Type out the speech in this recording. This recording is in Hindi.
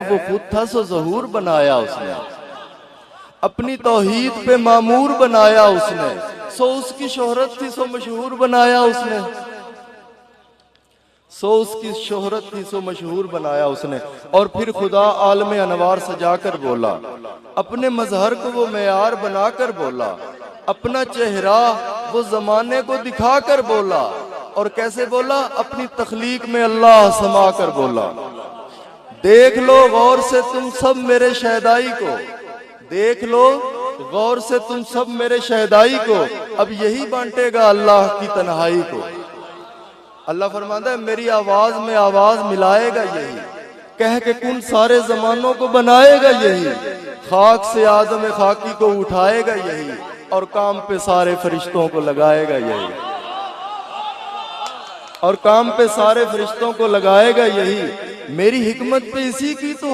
वो खुद था सो ज़हूर बनाया उसने, अपनी तौहीद पे मामूर बनाया उसने, सो उसकी शोहरत थी सो मशहूर बनाया उसने, सो उसकी शोहरत थी सो मशहूर बनाया उसने। और फिर खुदा आलम अनवार सजाकर बोला, अपने मजहर को वो मेयार बनाकर बोला, अपना चेहरा वो जमाने को दिखाकर बोला। और कैसे बोला? अपनी तख्लीक में अल्लाह समा कर बोला, देख लो गौर से तुम सब मेरे शहदाई को, देख लो गौर से तुम सब मेरे शहदाई को, अब यही बांटेगा अल्लाह की तन्हाई को। अल्लाह फरमाता है मेरी आवाज में आवाज मिलाएगा यही, कह के कुन सारे जमानों को बनाएगा यही, खाक से आदम खाकी को उठाएगा यही, और काम पे सारे फरिश्तों को लगाएगा यही, और काम पे सारे फरिश्तों को लगाएगा यही। मेरी हिकमत पे इसी की तो